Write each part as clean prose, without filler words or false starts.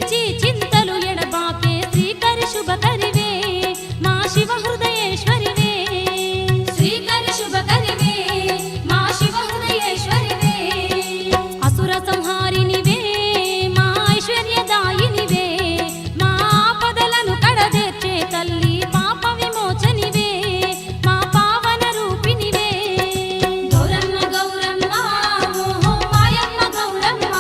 విడిచి చింతలు ఎడబాకే శ్రీకరి శుభకరివే మా శివ హృదయేశ్వరివే శ్రీకరి శుభకరివే మా శివ హృదయేశ్వరివే అసుర సంహారినివే మా ఐశ్వర్యదాయినివే మా ఆపదలను కడదేర్చే తల్లి పాప విమోచనివే మా పావన రూపినివే గౌరమ్మ గౌరమ్మ ఓహో మాయమ్మ గౌరమ్మ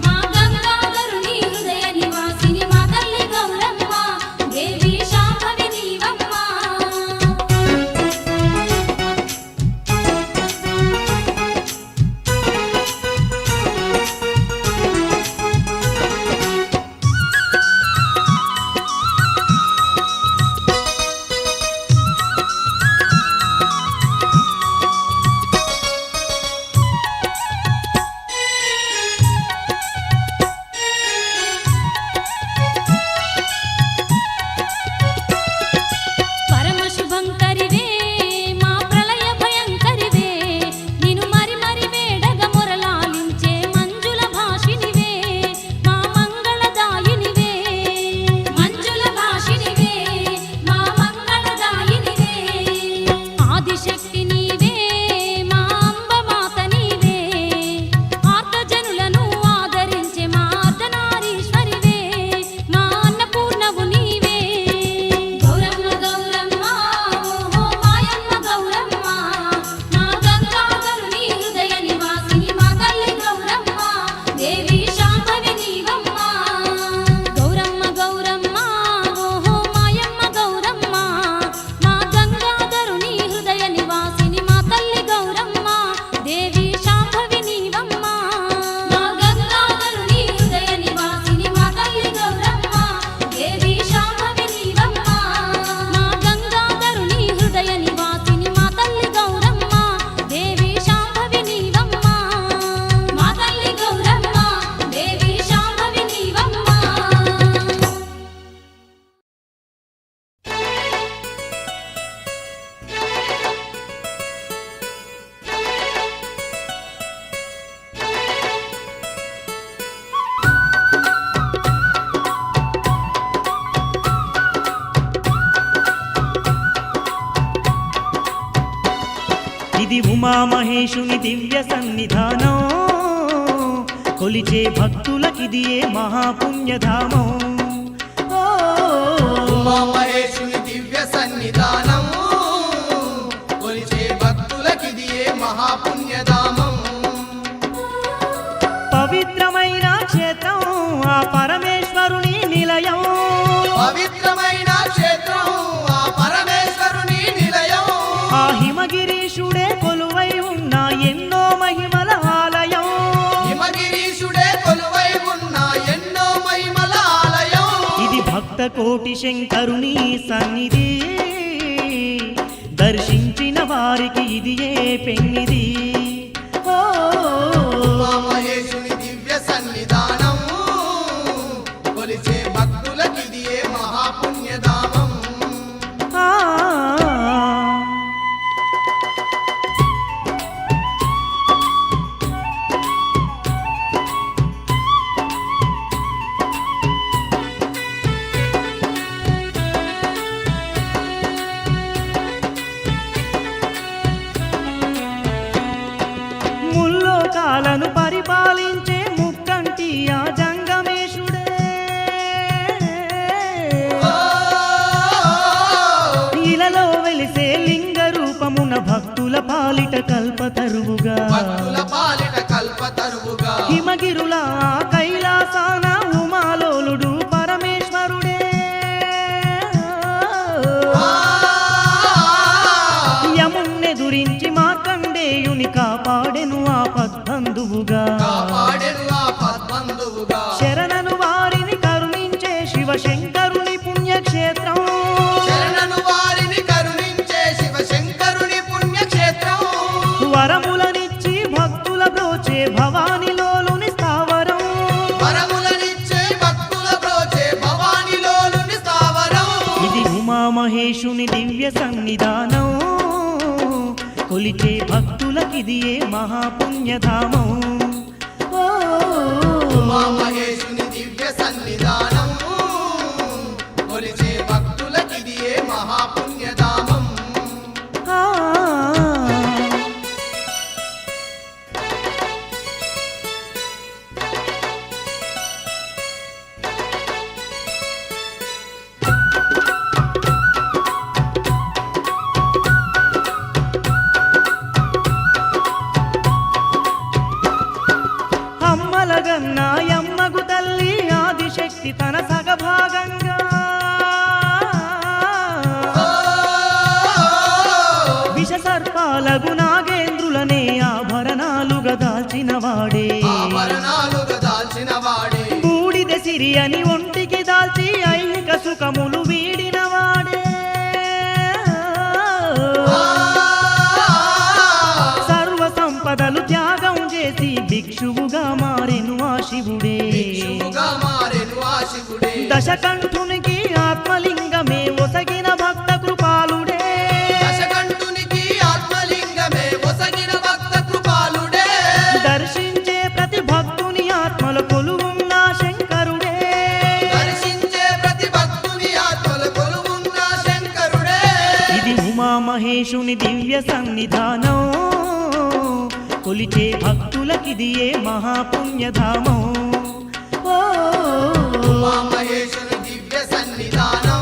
మా గంగాధరుని హృదయ నివాసిని మా తల్లి గౌరమ్మ దేవి శాంభవి నీవమ్మ పరమ శుభంకరివే మా ప్రళయ భయంకరివే నిన్ను మరి మరి వేడగ మొరలాలించే మంజుల భాషినివే మా మంగళదాయినివే మంజుల భాషినివే మా మంగళదాయినివే ఆదిశక్తి నీవే మా అంబ మాత నీవే ఆర్తజనులను ఆదరించే మా అర్ధనారీశ్వరివే మా అన్నపూర్ణవు నీవే గౌరమ్మ గౌరమ్మ ఓహో మాయమ్మ గౌరమ్మ మా గంగాధరుని హృదయ నివాసిని మా తల్లి గౌరమ్మ దేవి శాంభవి నీవమ్మ గౌరమ్మ గౌరమ్మ ఓహో మాయమ్మ గౌరమ్మ మా గంగాధరుని హృదయ నివాసిని మా తల్లి గౌరమ్మ దేవి శాంభవి నీవమ్మ మా గంగాధరుని హృదయ నివాసిని మా తల్లి గౌరమ్మ దేవి శాంభవి నీవమ్మ మా గంగాధరుని హృదయ నివాసిని మా తల్లి గౌరమ్మ దేవి శాంభవి నీవమ్మ మా తల్లి గౌరమ్మ దేవి శాంభవి నీవమ్మ ఇది ఉమామహేశుని దివ్య సన్నిధానం కొలిచే భక్తులకిదియే మహాపుణ్యధామం ఓ, ఉమామహేశుని దివ్య సన్నిధానం కొలిచే భక్తులకిదియే మహాపుణ్యధామం పవిత్రమైన క్షేత్రం ఆ పరమేశ్వరుని నిలయం పవిత్రమైన క్షేత్రం ఆ పరమేశ్వరుని నిలయం ఆ హిమగిరీశుడే కొలువై ఉన్న ఎన్నో మహిమల ఆలయం హిమగిరీశుడే కొలువై ఉన్న ఎన్నో మహిమల ఆలయం ఇది భక్త కోటి శంకరుని సన్నిధి దర్శించిన వారికి ఇదియే పెన్నిది ఓ, ఉమామహేశుని దివ్య సన్నిధానం కొలిచే భక్తులకిదియే మహాపుణ్యధామం ఆ. ముల్లోకాలను పరిపాలించే ముక్కంటి ఆ జంగమేశుడే ఇలలో వెలిసే లింగ రూపమున భక్తుల పాలిట కల్పతరువుగా భక్తుల పాలిట కల్పతరువుగా హిమగిరుల కైలాసాన ఉమాలోలుడు పరమేశ్వరుడే యమున్నెదురించి మార్కండేయుని కాపాడెను ఆ పద్బంధువుగా కాపాడెను ఆ పద్బంధువుగా శరణను వారిని కరుణించే శివశంకరుని పుణ్యక్షేత్రం శరణను వారిని కరుణించే శివశంకరుని పుణ్యక్షేత్రం వరములనిచ్చి భక్తుల బ్రోచే భవానిలోలుని స్థావరం వరములనిచ్చే భక్తుల బ్రోచే భవానిలోలుని స్థావరం ఇది ఉమామహేశుని దివ్య సన్నిధానం కొలిచే భక్తులకిదియే మహాపుణ్యధామం ఓ, ఉమామహేశుని దివ్య సన్నిధానం సన్నిధానం కొలిచే భక్తులకిదియే మహాపుణ్యధామం. ఆ అమ్మలగన్నా యమ్మగు తల్లి ఆదిశక్తి తన సగభాగంగా విష సర్పాలగు నాగేంద్రులనే ఆభరణాలుగా దాల్చిన వాడే ఆభరణాలుగా దాల్చిన వాడే బూడిద సిరి అని ఒంటికి దాల్చి ఐహిక సుఖములు వీడిన వాడే సర్వ సంపదలు త్యాగం చేసి భిక్షువుగా మారెను ఆ శివుడే భిక్షువుగా మారెను ఆ శివుడే దశకంఠునికి ఆత్మలింగమే ఒసగిన భక్త కృపాలుడే దశకంఠునికి ఆత్మలింగమే ఒసగిన భక్త కృపాలుడే దర్శించే ప్రతి భక్తుని ఆత్మల కొలువున్న శంకరుడే దర్శించే ప్రతి భక్తుని ఆత్మల కొలువున్న శంకరుడే ఇది ఉమామహేశుని దివ్య సన్నిధానం కొలిచే భక్తులకిదియే మహాపుణ్యధామం ఓ ఉమామహేశుని దివ్య సన్నిధానం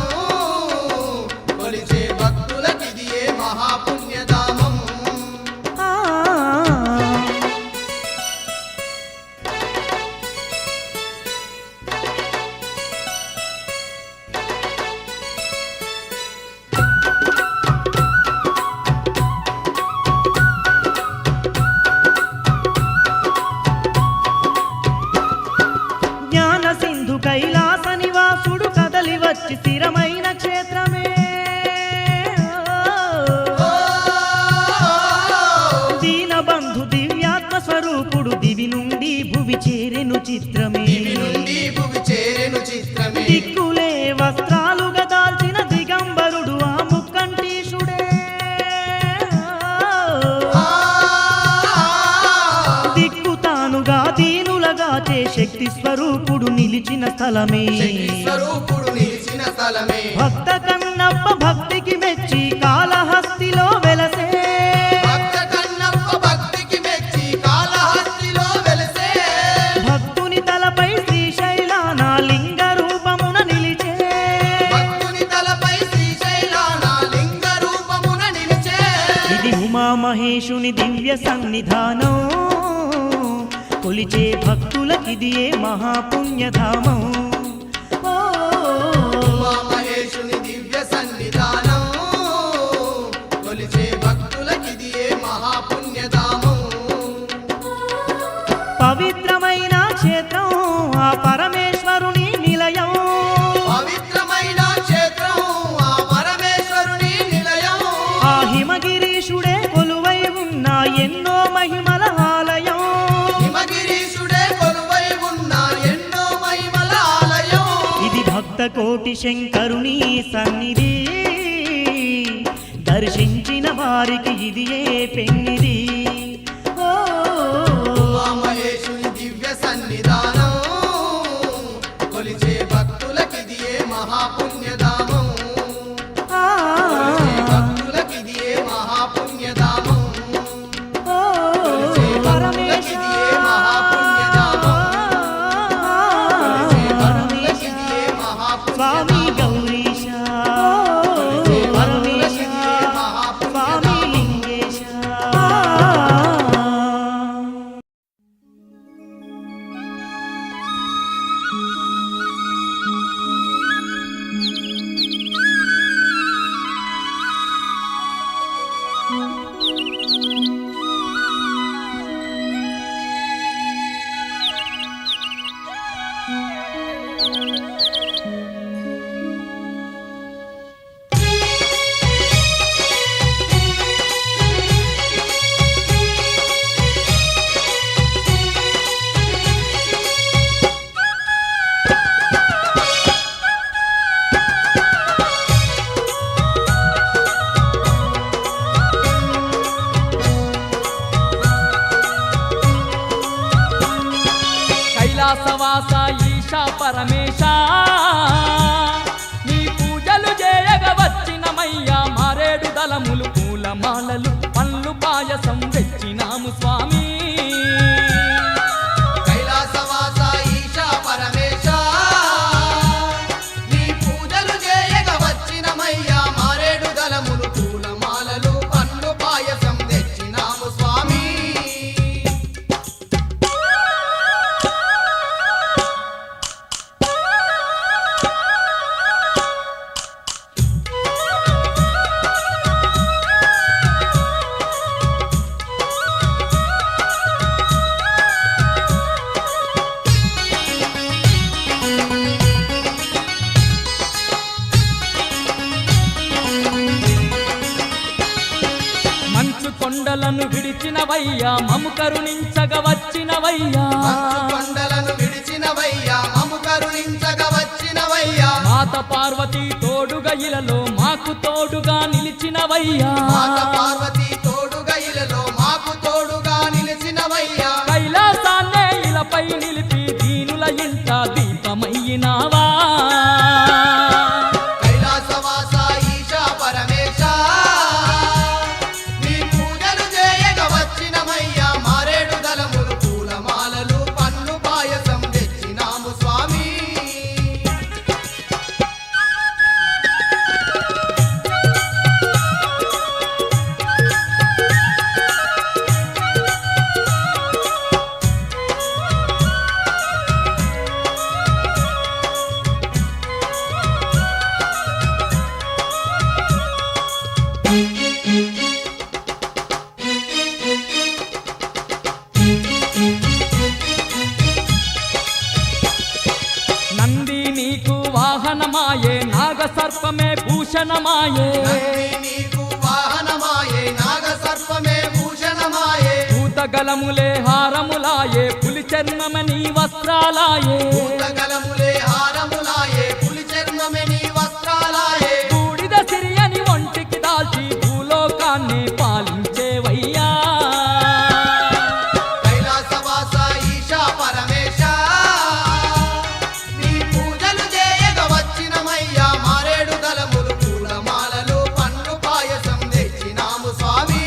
కొలిచే భక్తులకిదియే మహాపుణ్యధామం. ఆ జ్ఞాన సింధు కైలాస నివాసుడు కదలి వచ్చి స్థిరమైన క్షేత్రమే దీనబంధు దివ్యాత్మ స్వరూపుడు దివి నుండి భువి చేరెను చిత్రమే దివి నుండి భువి చేరెను చిత్రమే దిక్కులే వస్త్రాలుగా దాల్చిన దిగంబరుడు ఆ ముక్కంటీశుడే దిక్కు తానుగా దీనులగా చే శక్తి స్వరూపుడు నిలిచిన స్థలమే శక్తి స్వరూపుడు నిలిచిన స్థలమే భక్త కన్నప్ప భక్తికి మెచ్చి కాళహస్తిలో వెలసే భక్త కన్నప్ప భక్తికి మెచ్చి కాళహస్తిలో వెలిసే భక్తుని తలపై శ్రీశైలాన లింగ రూపమున నిలిచే భక్తుని తలపై శ్రీశైలాన లింగ రూపమున నిలిచే ఇది ఉమామహేశుని దివ్య సన్నిధానం కొలిచే భక్తులకిదియే మహాపుణ్యధామం ఓ ఉమామహేశుని దివ్య సన్నిధానం కొలిచే భక్తులకిదియే మహాపుణ్యధామం. పవిత్రమైన క్షేత్రం ఆ పరమేశ్వరుని నిలయం పవిత్రమైన క్షేత్రం ఆ పరమేశ్వరుని నిలయం ఆ హిమగిరీశుడే కొలువై ఉన్న ఎన్నో మహిమల ఆలయం హిమగిరీశుడే కొలువై ఉన్న ఎన్నో మహిమల ఆలయం ఇది భక్త కోటి శంకరుని సన్నిధి దర్శించిన వారికి ఇది ఏ పెన్నిది ఓ ఉమామహేశుని దివ్య సన్నిధానం కొలిచే భక్తులకిదియే మహాపుణ్యధామం. ఆ కొలిచే భక్తులకిదియే మహాపుణ్యధామం. ఓ కొలిచే భక్తులకిదియే మహాపుణ్యధామం. కొలిచే భక్తులకిదియే స్వామి మహాపుణ్యధామం. గౌరీశ కొలిచే పరమేశ భక్తులకిదియే స్వామి మహాపుణ్యధామం. లింగేశ వచ్చినవయ్యా మము కరుణించగ వచ్చినవయ్యా మంచు కొండలను విడిచినవయ్యా మము కరుణించగ వచ్చినవయ్యా మాత పార్వతీ తోడుగా ఇలలో మాకు తోడుగా నిలిచినవయ్యా మాత పార్వతీ తోడుగా ఇలలో మాకు తోడుగా నిలిచినవయ్యా కైలాసాన్నే ఇలపై నిలిపి దీనుల ఇంట దీపమయ్యినావా కైలాసవాస ఈశా పరమేశ నీ పూజలు చేయగ వచ్చినమయ్యా మారేడు దళములు పూలమాలలు పన్ను పాయసం తెచ్చినాము స్వామి నంది నీకు వాహనమాయే నాగ సర్పమే భూషణమాయే నంది నీకు వాహనమాయే నాగ సర్పమే భూషణమాయే భూతగలములే హారములాయే పులి చర్మమని వస్త్రాలాయే భూతగలములే హారములాయే పులి చర్మమే నీ వస్త్రాలాయే బూడిద సిరియని ఒంటికి దాల్చి భూలోకాన్ని పాలించేవయ్యా కైలాసవాస ఈశా పరమేశ నీ పూజలు చేయగ వచ్చినమయ్యా మారేడు దళములు పూలమాలలు పన్ను పాయసం తెచ్చినాము స్వామి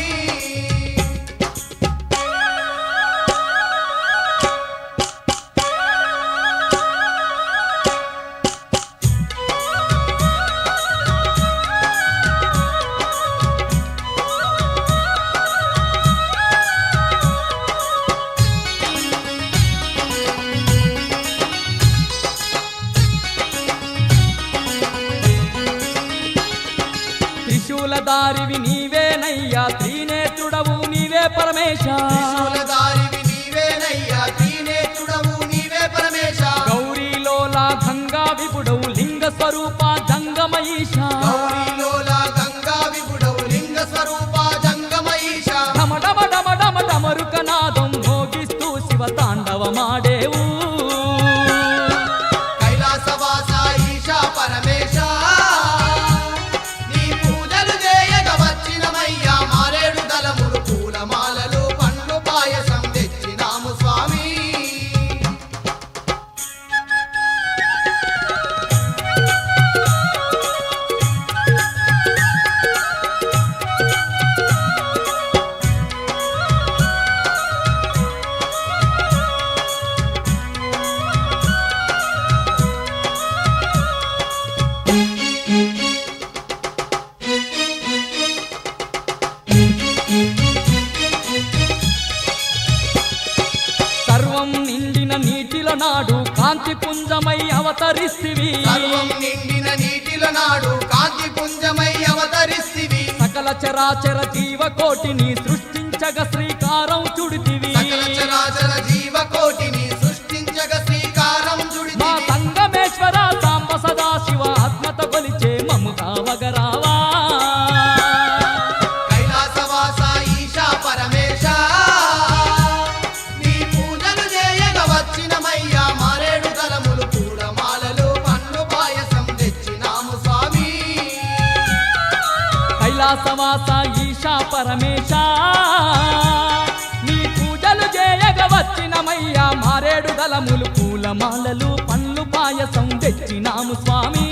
త్రిశూలధారివి నీవేనయ్యా త్రినేత్రుడవు నీవే పరమేశ త్రిశూలధారివి నీవేనయ్యా త్రినేత్రుడవు నీవే పరమేశ గౌరీలోలా గంగా విపుడవు లింగ స్వరూప జంగమయీశ గౌరీలోల గంగా విపుడవు లింగ స్వరూప జంగమయీశ డమ డమ డమ డమ డమరుకనాదం మోగిస్తూ శివ తాండవమాడేవు కైలాసవాస ఈశా పరమేశ నీ పూజలు చేయగ వచ్చినమయ్యా మారేడు దళములు పూలమాలలు పండ్లు పాయసం తెచ్చినాము స్వామి సర్వం నిండిన నీటిలో నాడు కాంతి పుంజమై అవతరిస్తివి సర్వం నిండిన నీటిల నాడు కాంతి పుంజమై అవతరిస్తివి సకల చరాచర జీవకోటిని సృష్టించగ శ్రీకారం చుడితివి సకల చరాచర జీవకోటిని సృష్టించగ శ్రీకారం మా చుడితివి సంగమేశ్వర సాంబ సదాశివ ఆత్మత కొలిచే మము కావగరావా కైలాసవాస ఈశా పరమేశ నీ పూజలు చేయగ వచ్చినమయ్యా మారేడు దళములు పూలమాలలు పన్ను పాయసం తెచ్చినాము స్వామి కైలాసవాస ఈశా పరమేశ నీ పూజలు చేయగ వచ్చినమయ్యా మారేడు దళములు పూలమాలలు పండ్లు పాయసం తెచ్చినాము స్వామి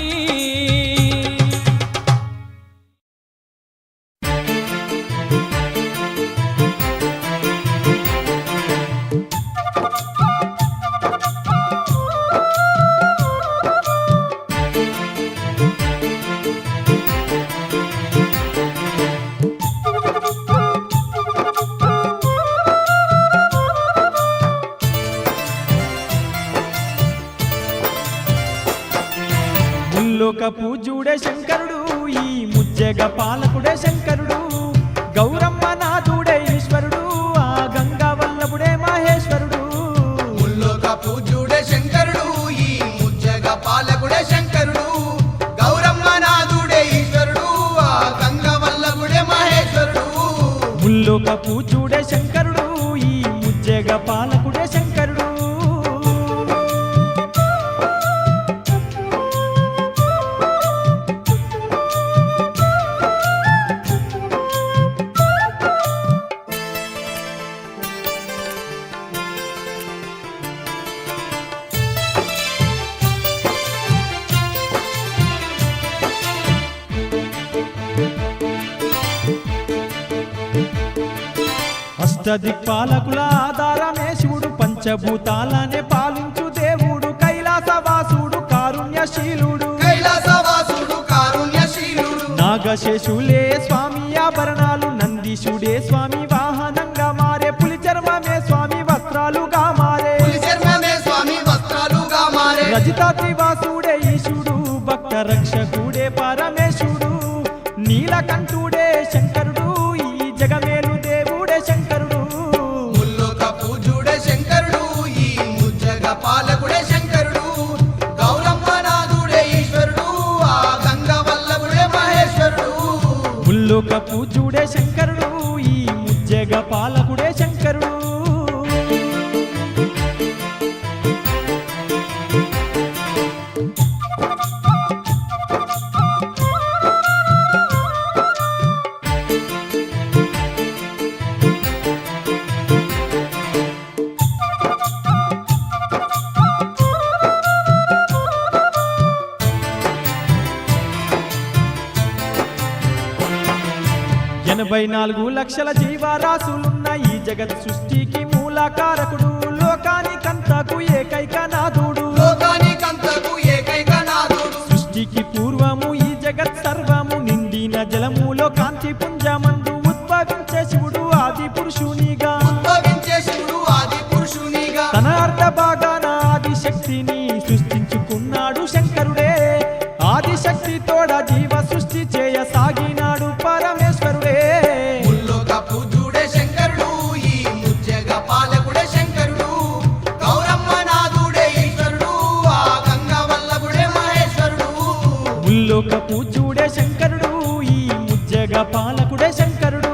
ముల్లోక పూజుడే శంకరుడు ఈ ముజ్జగ పాలకుడే శంకరుడు గౌరమ్మ నాథుడే ఈశ్వరుడు ఆ గంగా వల్లభుడే మహేశ్వరుడు ముల్లోక పూజ్యుడే శంకరుడు ఈ ముజ్జగ పాలకుడే శంకరుడు గౌరమ్మ నాథుడే ఈశ్వరుడు ఆ గంగ వల్లభుడే మహేశ్వరుడు ముల్లోక పూజుడే శంకరుడు ఈ ముజ్జగ పాలకుడే శంకరుడు. అష్టదిక్పాలకుల ఆధారమే శివుడు, పంచభూతాలనే పాలించు దేవుడు, కైలాసవాసుడు కారుణ్యశీలుడు, కైలాసవాసుడు కారుణ్యశీలుడు. నాగశేషులే స్వామి ఆభరణాలు, నందీశుడే స్వామి వాహనంగా మారే, పులి చర్మమే స్వామి వస్త్రాలుగా మారే, పులి చర్మమే స్వామి వస్త్రాలుగా మారే. రజితాద్రివాసుడే ఈశుడు, భక్త రక్షకుడే పరమేశుడు, నీలకంఠుడే శంకరుడు ఈ జగమేలు దేవుడే శంకరుడు. ముల్లోక పూజుడే శంకరుడు ఈ ముజ్జగ పాలకుడే శంకరుడు, గౌరమ్మనాథుడే ఈశ్వరుడు, ఆ గంగ వల్లభుడే మహేశ్వరుడు. ముల్లోక పూజుడే శంకరుడు ఈ ముజ్జగ పాలకుడే శంకరుడు. ఎనభై 44 లక్షల జీవరాశులున్న ఈ జగత్ సృష్టికి మూలకారకుడు, లోకానికంతకు ఏకైక నాథుడు, లోకానికంతకు ఏకైక నాథుడు. సృష్టికి పూర్వము ఈ జగత్ సర్వము నిండిన జలములో కాంతి పుంజమందు ఉద్భవించే శివుడు ఆది పురుషునిగా, ఉద్భవించే శివుడు ఆది పురుషునిగా. తన అర్ధ భాగాన ఆది శక్తిని సృష్టించుకున్నాడు శంకరుడే, ఆది శక్తి తోడ జీవ సృష్టి చేయ సాగినాడు పరమేశ్వరుడే. ముల్లోక పూజుడే శంకరుడు ఈ ముజ్జగ పాలకుడే శంకరుడు, గౌరమ్మనాథుడే ఈశ్వరుడు, ఆ గంగ వల్లభుడే మహేశ్వరుడు. ముల్లోక పూజుడే శంకరుడు ఈ ముజ్జగ పాలకుడే శంకరుడు.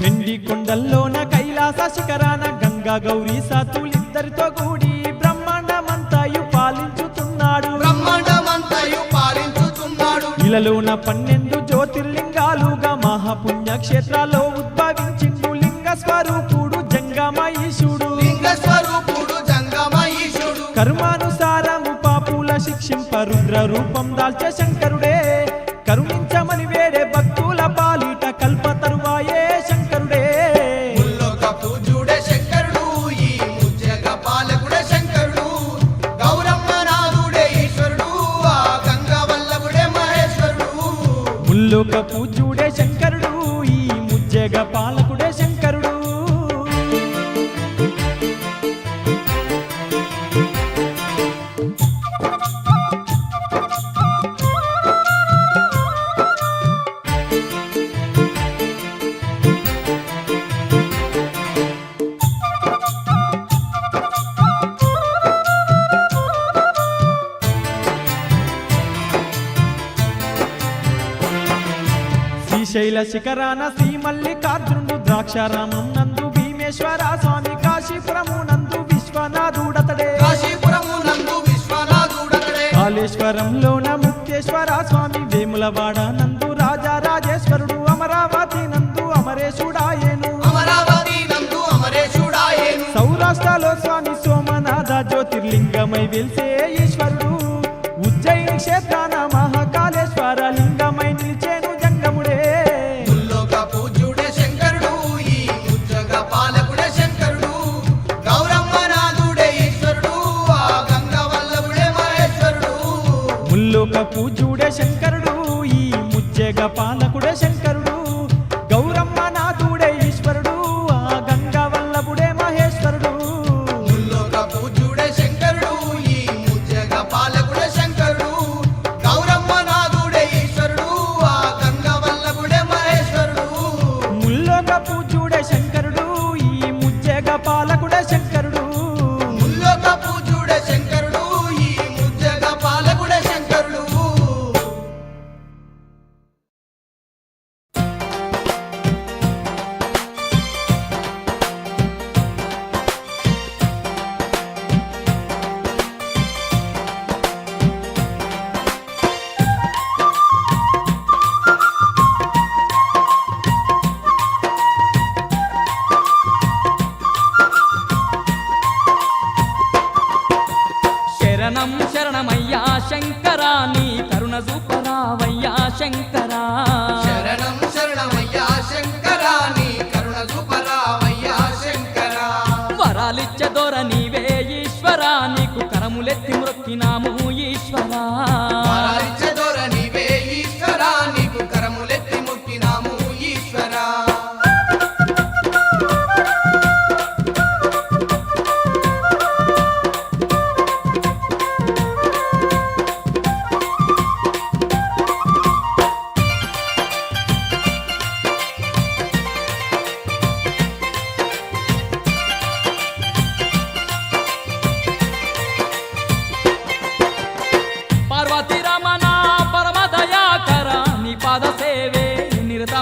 వెండి కొండల్లోన కైలాస శిఖరాన గంగా గౌరీ సాతులిద్దరితో కూడి బ్రహ్మాండమంతయు పాలించుతున్నాడు, బ్రహ్మాండమంతయు పాలించుతున్నాడు. ఇలలోన 12 జ్యోతిర్లింగాలుగా మహాపుణ్యక్షేత్రాల్లో ఉద్భవించిండు లింగ స్వరూపుడు జంగమయీశుడు, లింగ స్వరూపుడు జంగమయీశుడు. కర్మానుసారము పాపుల శిక్షింప రుద్ర రూపం దాల్చే శంకరుడే, కరుణించమని వేడే భక్తుల పాలిట కల్పతరువాయే శంకరుడే. ముల్లోక పూజుడే శంకరుడు ఈ ముజ్జగ పాలకుడే శంకరుడు, గౌరమ్మనాథుడే ఈశ్వరుడు, ఆ గంగ వల్లభుడే మహేశ్వరుడు. ముల్లోక పూజుడే శంకరుడు ఈ ముజ్జగ పాలకుడే శంకరుడు. శ్రీశైల శిఖరాన శ్రీ మల్లికార్జునుడు, ద్రాక్షారామం నందు భీమేశ్వర స్వామి, కాశీపురము నందు విశ్వనాథుడతడే, కాశీపురము నందు విశ్వనాథుడతడే. కాళేశ్వరంలోన ముక్తేశ్వర స్వామి, వేములవాడ నందు రాజరాజేశ్వరుడు, అమరావతి నందు అమరేశుడాయేను, అమరావతి నందు అమరేశుడాయేను. సౌరాష్ట్రలో స్వామి సోమనాథ జ్యోతిర్లింగమై వెలిసే ఈశ్వరుడు, ఉజ్జయిని క్షేత్రాన మహాకాళేశ్వర లింగమై నిలిచేను జంగముడే. ముల్లోక పూజుడే శంకరుడు ఈ ముజ్జగ పాలకుడే శంకరుడు, గౌరమ్మనాథుడే ఈశ్వరుడు, ఆ గంగ వల్లభుడే మహేశ్వరుడు. ముల్లోక పూజుడే శంకరుడు ఈ ముజ్జగ పాలకుడే శంకరుడు, గౌరమ్మనాథుడే ఈశ్వరుడు, ఆ గంగ వల్లభుడే మహేశ్వరుడు. ముల్లోక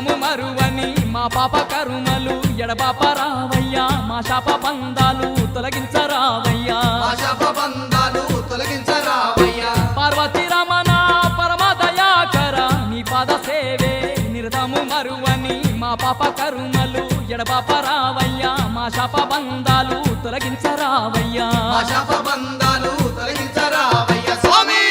నిరతము మరువని మా పాప కరుమలు ఎడబాప రావయ్యా మా శాప బంధాలు తొలగించరావయ్యా మా శాపబంధాలు తొలగించరావయ్యా పార్వతీ రమణ పరమదయాకర నీ పాద సేవే నిరతము మరువని మా పాప కరుమలు ఎడబాప రావయ్యా మా శాప బంధాలు తొలగించరావయ్యా మా శాపబంధాలు తొలగించరావయ్యా స్వామి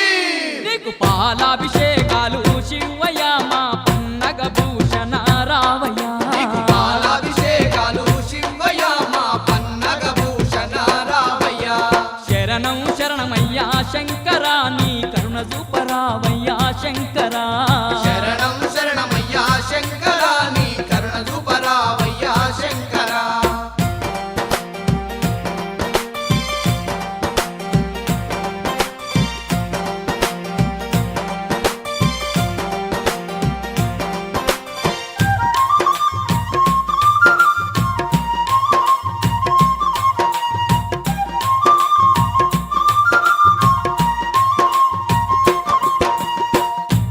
నీకు పాలాభిషేకాలు శివయ్య మా పన్నగ భూషణ రావయ్యా నీకు పాలాభిషేకాలు శివయ్య మా పన్నగ భూషణ రావయ్యా శరణం శరణమయ్యా శంకరా నీ కరుణ చూపరావయ్యా శంకరా శరణం శరణమయ్యా శంకరా నీ కరుణ చూపరావయ్యా శంకరా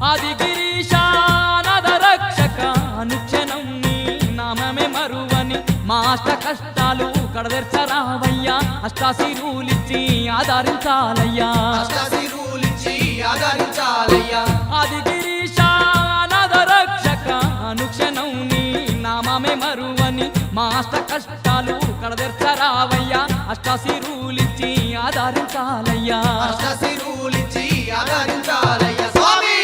ఆది గిరీశానద రక్షక అనుక్షణం నీ నామమే మరువని మా అష్ట కష్టాలు కడదెర్చరావయ్యా అష్టాశిరులిచ్చి ఆదరించాలయ్యా అష్టాశిరులిచ్చి ఆదరించాలయ్యా ఆది గిరీశానద రక్షక అనుక్షణం నీ నామమే మరువని మా అష్ట కష్టాలు కడదెర్చరావయ్యా అష్టాశిరులిచ్చి ఆదరించాలయ్యా అష్టాశిరులిచ్చి ఆదరించాలయ్యా స్వామి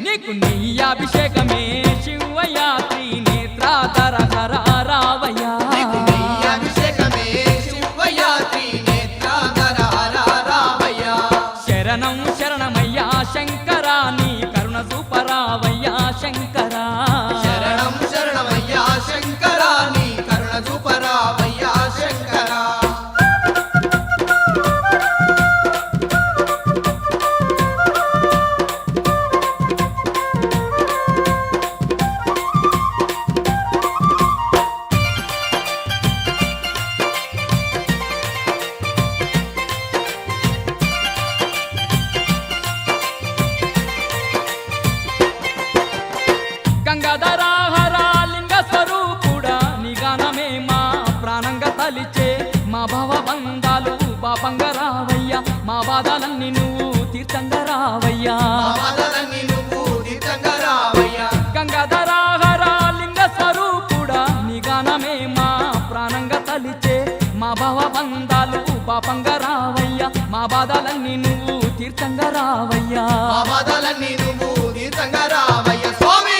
నీకు నీ అభిషేకమే శివయ్య త్రినేత్రాధర హర రావయ్యా నీకు నీ అభిషేకమే శివయ్య త్రినేత్రాధర రావయ్యా శరణం శరణమయ్యా శంకరా నీ కరుణ చూపరావయ్యా శంకరా శరణం శరణమయ్యా శంకరా నీ కరుణ చూపరావయ్యా శంకరా గంగాధరాహర లింగ స్వరూపుడా నీ గానమే మా ప్రాణంగా తలిచే మా భవ బంధాలు పాపంగా రావయ్యా మా బాధలన్నీ నువ్వు తీర్థంగా రావయ్యా మా బాధలన్నీ నువ్వు తీర్థంగా రావయ్యా గంగాధరాహర లింగ స్వరూపుడా నీ గానమే మా ప్రాణంగా తలిచే మా భవ బంధాలు పాపంగా రావయ్యా మా బాధలన్నీ నువ్వు తీర్థంగా రావయ్యా మా బాధలన్నీ నువ్వు తీర్థంగా రావయ్యా స్వామి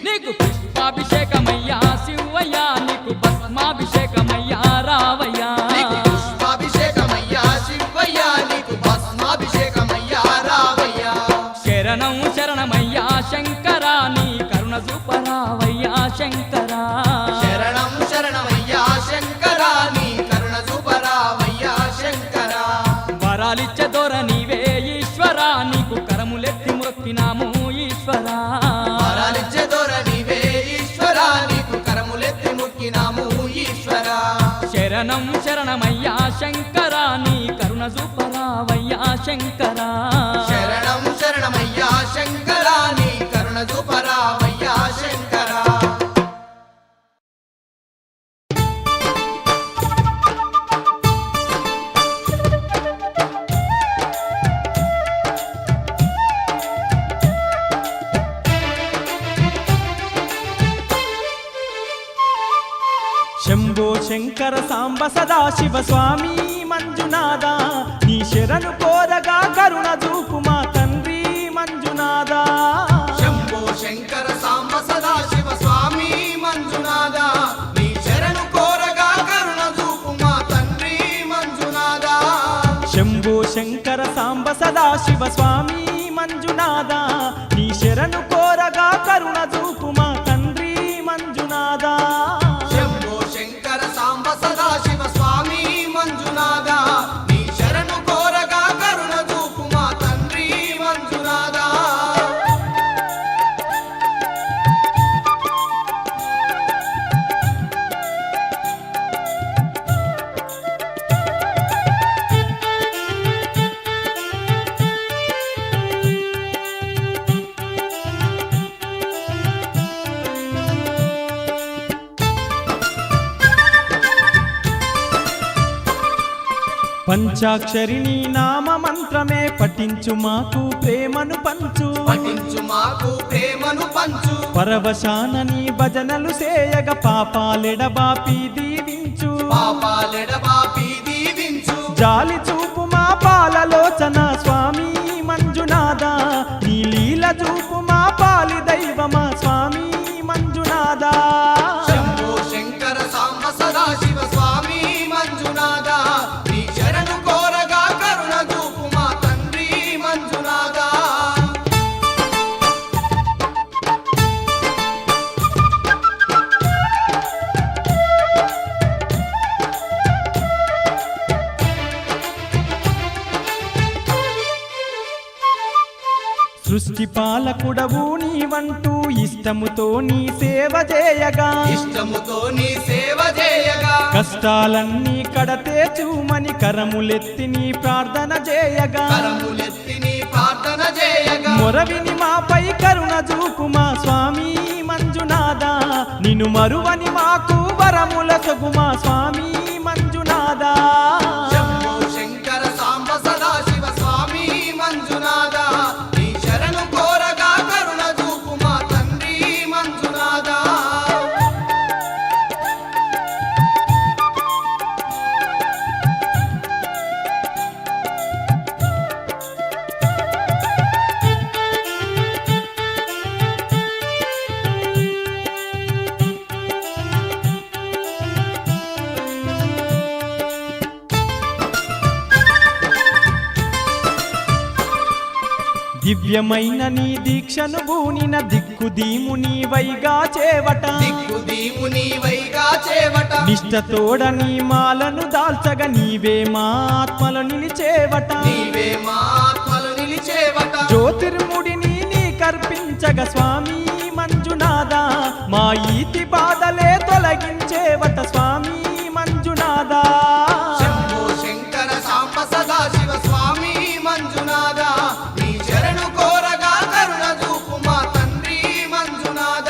నీకు పుష్పాభిషేకమయ్యా శివయ్య నీకు భస్మాభిషేకమయ్యా రావయ్యా నీకు పుష్పాభిషేకమయ్యా శివయ్య నీకు భస్మాభిషేకమయ్యా రావయ్యా శరణం శరణమయ్యా శంకరా నీ కరుణ చూపరావయ్యా శంకరా శరణం శరణమయ్యా శంకరా నీ కరుణ చూపరావయ్యా శంకరా వరాలిచ్చే దొర నీవే ఈశ్వరా నీకు కరములెత్తి మొక్కినాము ఈశ్వరా వరాలిచ్చే దొర నీవే ఈశ్వరా నీకు కరములెత్తి ముక్కినాము ఈశ్వరా శరణం శరణమయ్యా శంకరా నీ కరుణ చూపరావయ్యా శంకరా శరణం శరణమయ్యా శంకరా నీ కరుణ చూపరావయ్యా శంకరా శంభో శంకర సాంబ సదాశివ స్వామి మంజునాథ నీ శరణు కోరగా కరుణ చూపు మా తండ్రి మంజునాథ శంభో శంకర సాంబ సదాశివ స్వామి మంజునాథ నీ శరణు కోరగా కరుణ చూపు మా తండ్రి మంజునాథ శంభో శంకర సాంబ సదాశివ స్వామి మంజునాథ నీ శరణు కోరగా కరుణ చూపు మా తండ్రి మంజునాథ శంభో శంకర సాంబ సదాశివ స్వామి మంజునాథ నీ శరణు కోరగా కరుణ చూపు మా తండ్రి మంజునాథ పంచాక్షరిని నామ మంత్రమే పఠించు మాకు ప్రేమను పంచు పఠించు మాకు ప్రేమను పంచు పరవశానని భజనలు సేయగ పాపాలెడబాపి దీవించు పాపాలెడబాపి దీవించు జాలి చూపు మా పాలలోచన స్వామి మంజునాథ నీ లీల చూపు మా పాలి దైవమా స్వామి మంజునాథ శంభో శంకర సాంబ సదాశివ స్వామి మంజునాథ నీ శరణు కోరగా కరుణ చూపు మా తండ్రి మంజునాథ సృష్టి పాలకుడవు నీవంటూ ఇష్టముతో నీ సేవ చేయగా ఇష్టముతో నీ సేవ చేయగా కష్టాలన్నీ కడతేచుమని కరములెత్తి నీ ప్రార్థన చేయగా కరములెత్తి నీ ప్రార్థన చేయగా మొరవిని మాపై కరుణ చూపు మా స్వామి మంజునాథ నిన్ను మరువని మాకు వరముల సగు మా స్వామి మంజునాథ శంభో శంకర సాంబ సదాశివ స్వామి మంజునాథ నీ శరణు కోరగా కరుణ చూపు మా తండ్రి మంజునాథ దివ్యమైన నీ దీక్షను బూనిన దిక్కు దీము నీవైగా చేవట దిక్కు దీము నీవైగా చేవట నిష్టతోడ నీ మాలను దాల్చగా నీవే మా ఆత్మలు నిలిచేవట నీవే మా ఆత్మలు నిలిచేవట జ్యోతిర్ముడిని నీ కర్పించగ స్వామి మంజునాథ మా ఈతి బాధలే తొలగించేవట స్వామి మంజునాథ శంభో శంకర సాంబ సదాశివ స్వామి మంజునాథ నీ శరణు కోరగా కరుణ చూపు మా తండ్రి మంజునాథ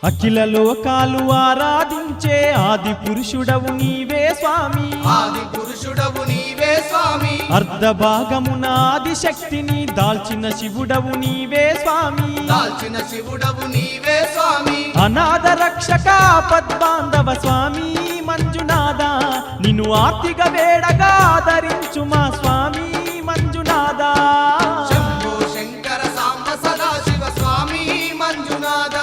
అఖిల లోకాలు ఆరాధించే ఆది పురుషుడవు నీవే స్వామి ఆది పురుషుడవు నీవే స్వామి అర్ధ భాగమున ఆది శక్తిని దాల్చిన శివుడవు నీవే స్వామి దాల్చిన శివుడవు నీవే స్వామి అనాథ రక్షక పద్బాంధవ స్వామి మంజునాథ నిన్ను ఆర్తిగా వేడగా ఆదరించు మా స్వామి మంజునాథ శంభో శంకర సాంబ సదాశివ స్వామి మంజునాథ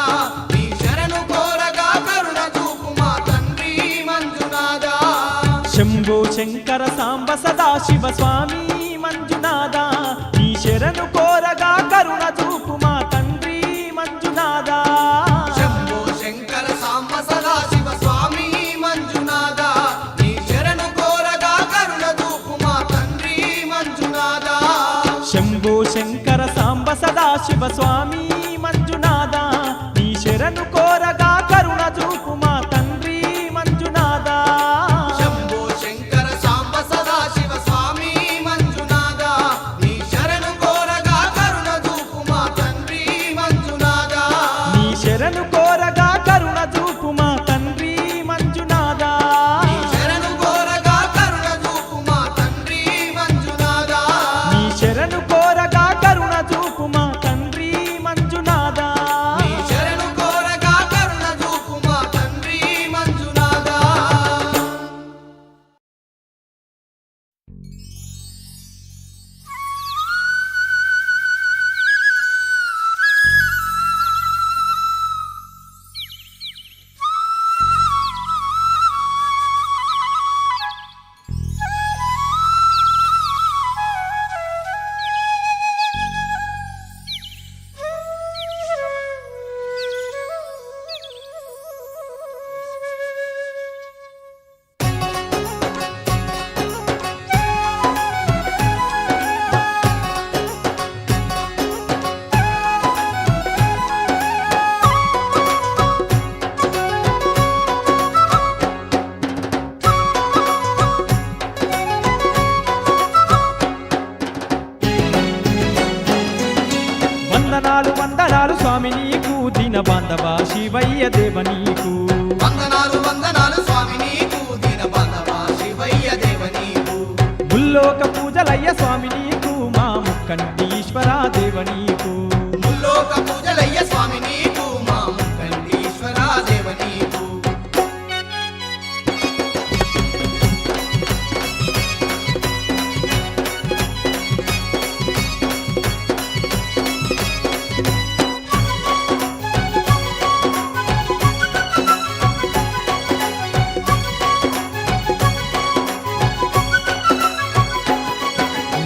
నీ శరణు కోరగా కరుణ చూపు మా తండ్రి మంజునాథ శంభో శంకర సాంబ సదాశివ స్వామి మంజునాథ నీ శరణు కోరగా కరుణ చూపు మా తండ్రి మంజునాథ శంభో శంకర సాంబ సదాశివ స్వామి మంజునాథ నీ శరణు కోరగా కరుణ చూపు మా తండ్రి మంజునాథ శంభో శంకర సాంబ సదాశివ స్వామి మంజునాథ నీ శరణు కోరగా కరుణ చూపు మా తండ్రి మంజునాథ శంభో శంకర సాంబ సదాశివ స్వామి మంజునాథ నీ శరణు కోరగా కరుణ చూపు మా తండ్రి మంజునాథ నీ శరణు కోరగా కరుణ చూపు మా తండ్రి మంజునాథ నీ శరణు కోరగా కరుణ చూపు మా తండ్రి మంజునాథ నీ శరణు కోరగా కరుణ చూపు మా తండ్రి శివయ్య దేవ నీకు వందనాలు వందనాలు స్వామి నీకు దీన బాంధవా శివయ్య దేవ నీకు ముల్లోక పూజలయ్య స్వామి నీకు మా ముక్కంటి ఈశ్వర దేవ నీకు ముల్లోక పూజలయ్య స్వామి నీకు మా ముక్కంటీశ్వర దేవ నీకు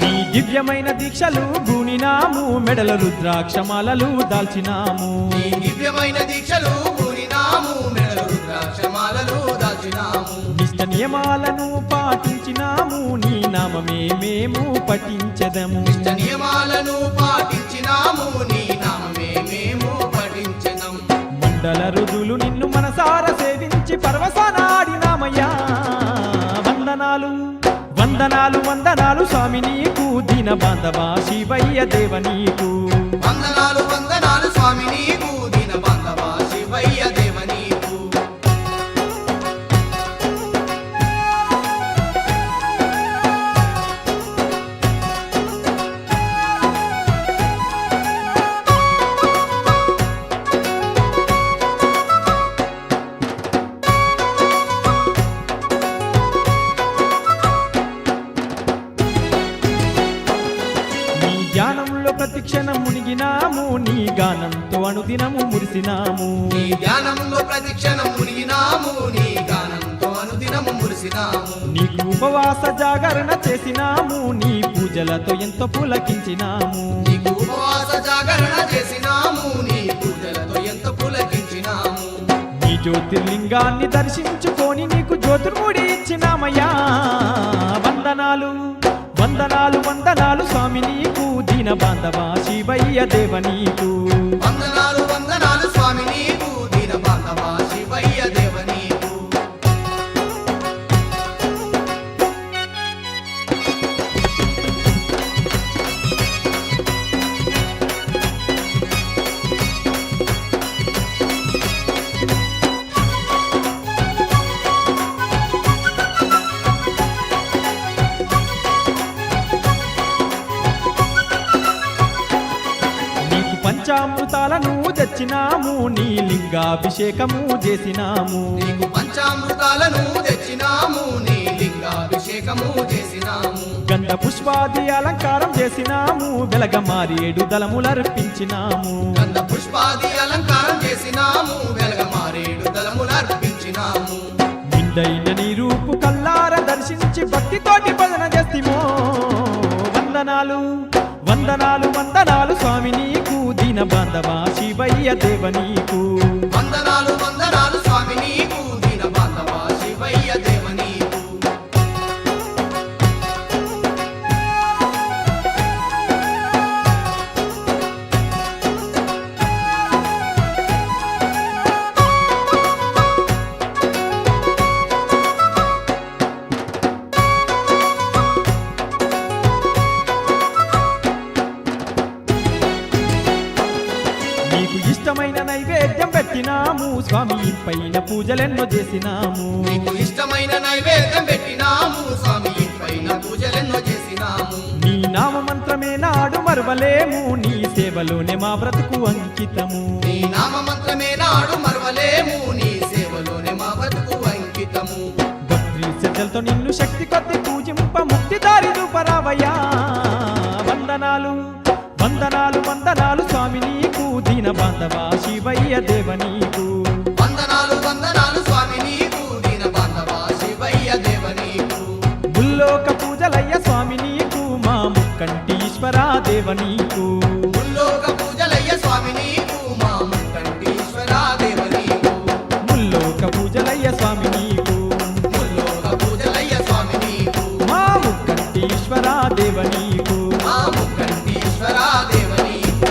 నీ దివ్యమైన దీక్షలు భూనినాము మెడల రుద్రాక్షమాలలు దాల్చినాము నీ దివ్యమైన దీక్షలు పూనినాము మెడలు రుద్రాక్షమాలలు దాల్చినాము నిష్ట నియమాలను పాటించినాము నీ నామమే మేము పఠించదము ఇష్ట నియమాలను పాటించినాము నీ నామమే మేము పఠించినం మండల రుజులు నిన్ను మనసార సేవించి పరవశనాడినామయ్యా వందనాలు వందనాలు వందనాలు స్వామి నీకు దీన బాంధవా శివయ్య దేవ నీకు వందనాలు వందనాలు స్వామి నీకు దీన బాంధవా శివయ్య దేవ నీకు నీ ధ్యానంలో ప్రతిక్షణం మునిగినాము నీ గానంతో అనుదినము మురిసినాము నీ ధ్యానంలో ప్రతిక్షణం మునిగినాము నీ గానంతో అనుదినము మురిసినాము నీకు ఉపవాస జాగరణ చేసినాము నీ పూజలతో ఎంతో పులకించినాము నీకు ఉపవాస జాగరణ చేసినాము నీ పూజలతో ఎంత పులకించినాము నీ జ్యోతిర్లింగాన్ని దర్శించుకొని నీకు జ్యోతిర్ముడి ఇచ్చినామయ్యా వందనాలు వందనాలు వందనాలు స్వామి నీకు దీన బాంధవా శివయ్య దేవ నీకు వందనాలు వందనాలు స్వామి నీకు దీన బాంధవా శివయ్య దేవ నీకు నీకు పంచామృతాలను తెచ్చినాము నీ లింగాభిషేకము చేసినాము నీకు పంచామృతాలను తెచ్చినాము నీ లింగాభిషేకము చేసినాము గంధ పుష్పాది అలంకారం చేసినాము వెలగమారి 7 దళములర్పించినాము గంధ పుష్పాది అలంకారం చేసినాము వెలగమారేడు దళములర్పించినాము నిండైన నీ రూపు కల్లార దర్శించి భక్తితోటి భజన చేస్తామో వందనాలు వందనాలు వందనాలు స్వామి నీకు దీన బాంధవా శివయ్య దేవ నీకు వందనాలు వందనాలు స్వామి నీకు దీన బాంధవా శివయ్య దేవ నీకు నీకు ఇష్టమైన నైవేద్యం పెట్టినాము స్వామి పైన పూజలెన్నో చేసినాము నీకు ఇష్టమైన నైవేద్యం పెట్టినాము స్వామి పైన పూజలెన్నో చేసినాము నీ నామ మంత్రమే నాడు మరవలేము నీ సేవలోనే మా బ్రతుకు అంకితము నీ నామ మంత్రమే నాడు మరవలేము నీ సేవలోనే మా బతుకు అంకితము భక్తి శ్రద్ధలతో నిన్ను శక్తి కొద్ది పూజింప ముక్తి దారి చూపరావయ్యా వందనాలు వందనాలు వందనాలు స్వామి నీకు దీన బాంధవా శివయ్య దేవ నీకు వందనాలు వందనాలు స్వామి నీకు దీన బాంధవా శివయ్య దేవ నీకు ముల్లోక పూజలయ్య స్వామి నీకు మా ముక్కంటి ఈశ్వర దేవ నీకు ముల్లోక పూజలయ్య స్వామి నీకు మా ముక్కంటీశ్వర దేవ నీకు ముల్లోక పూజలయ్య స్వామి నీకు ముల్లోక పూజలయ్య స్వామి నీకు మా ముక్కంటి ఈశ్వర దేవ నీకు మా ముక్కంటీశ్వర దేవ నీకు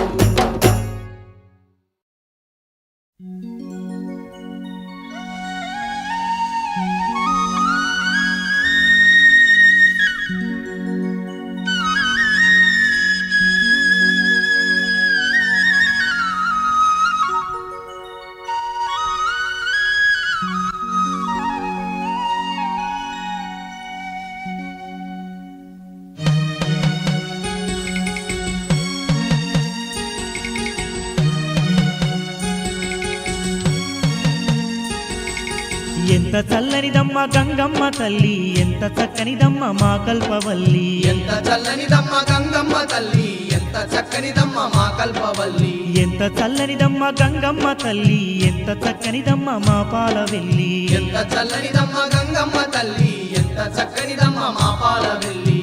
ఎంత చల్లనిదమ్మ గంగమ్మ తల్లి ఎంత చక్కనిదమ్మ మా కల్పవల్లి ఎంత చల్లనిదమ్మ గంగమ్మ తల్లి ఎంత చక్కనిదమ్మ మా కల్పవల్లి ఎంత చల్లనిదమ్మ గంగమ్మ తల్లి ఎంత చక్కనిదమ్మ మా పాలవెల్లి ఎంత చల్లనిదమ్మ గంగమ్మ తల్లి ఎంత చక్కనిదమ్మ మా పాలవెల్లి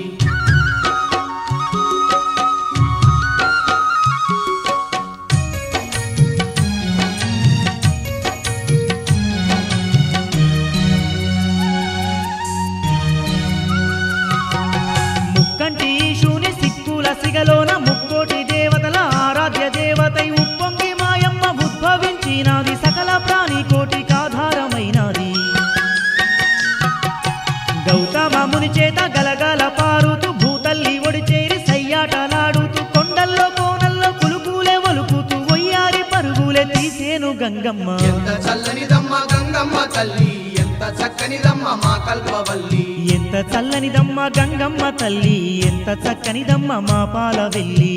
ముక్కంటి ఈశుని సిక్కుల సిగలోన ముక్కోటి దేవతల ఆరాధ్య దేవతై ఉప్పొంగి మాయమ్మ ఉద్భవించినాది సకల ప్రాణి కోటికాధారమైనది గౌతమముని చేత గలగల పారుతూ భూతల్లి ఒడి చేరి సయ్యాటలాడుతూ కొండల్లో కోనల్లో కులుకులే ఒలుకుతూ ఒయ్యారి పరుగులే తీసేను గంగమ్మ ఎంత చల్లనిదమ్మ గంగమ్మ తల్లి ఎంత చక్కనిదమ్మ మా కల్పవల్లి ఎంత చల్లనిదమ్మ గంగమ్మ తల్లి ఎంత చక్కనిదమ్మ మా పాలవెల్లి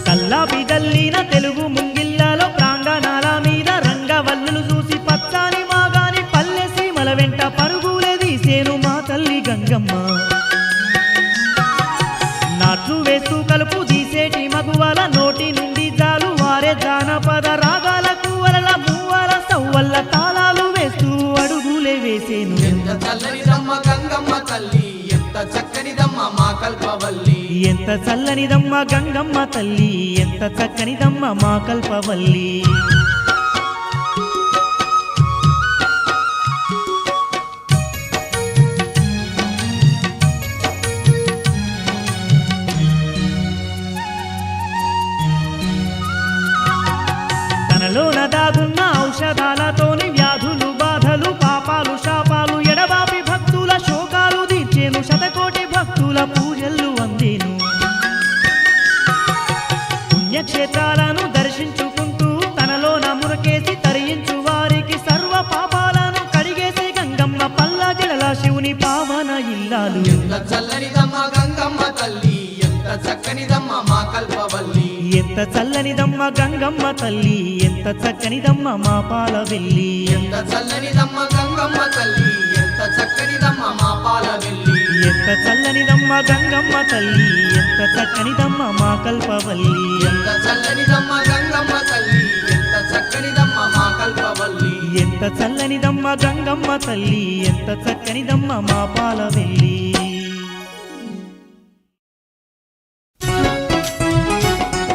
కల్లాపిదల్లిన తెలుగు ముంగిళ్ళలో ప్రాంగణాల మీద రంగవల్లులు చూసి పచ్చాని మాగాని పల్లె సీమల వెంట పరుగులే తీసేను మా తల్లి గంగమ్మ నాట్లు వేస్తూ కలుపు తీసేటి మగువల నోటి నుండి జాలు వారే జానపద రాగాలకు వరల మూవల సవ్వల్ల తాళాలు వేస్తూ అడుగులే వేసేను ఎంత చల్లనిదమ్మ గంగమ్మ తల్లి ఎంత చక్కనిదమ్మ మా కల్పవల్లి ఎంత చల్లనిదమ్మ గంగమ్మ తల్లి ఎంత చక్కనిదమ్మ మా కల్పవల్లి తనలోన దాగున్న ఔషధాలతోని వ్యాధులు బాధలు పాపాలు శాపాలు ఎడబాపి భక్తుల శోకాలు తీర్చేను శతకోటి భక్తుల పూజలు అందేను పుణ్యక్షేత్రాలను దర్శించుకుంటూ తనలోన మురకేసి తరించు వారికి సర్వ పాపాలను కడిగేసి గంగమ్మ పల్లా జడల శివుని పావన ఇల్లాలు ఎంత చల్లనిదమ్మ గంగమ్మ తల్లి ఎంత చక్కనిదమ్మ మా కల్పవల్లి ఎంత చల్లనిదమ్మ గంగమ్మ తల్లి ఎంత చక్కనిదమ్మ మా పాలవెల్లి ఎంత చల్లనిదమ్మ గంగమ్మ తల్లి ఎంత చక్కనిదమ్మ మా పాలవెల్లి ఎంత చల్లనిదమ్మ గంగమ్మ తల్లి ఎంత చక్కనిదమ్మ మా కల్పవల్లి ఎంత చల్లనిదమ్మ గంగమ్మ తల్లి ఎంత చక్కనిదమ్మ మా కల్పవల్లి ఎంత చల్లనిదమ్మ గంగమ్మ తల్లి ఎంత చక్కనిదమ్మ మా పాలవెల్లి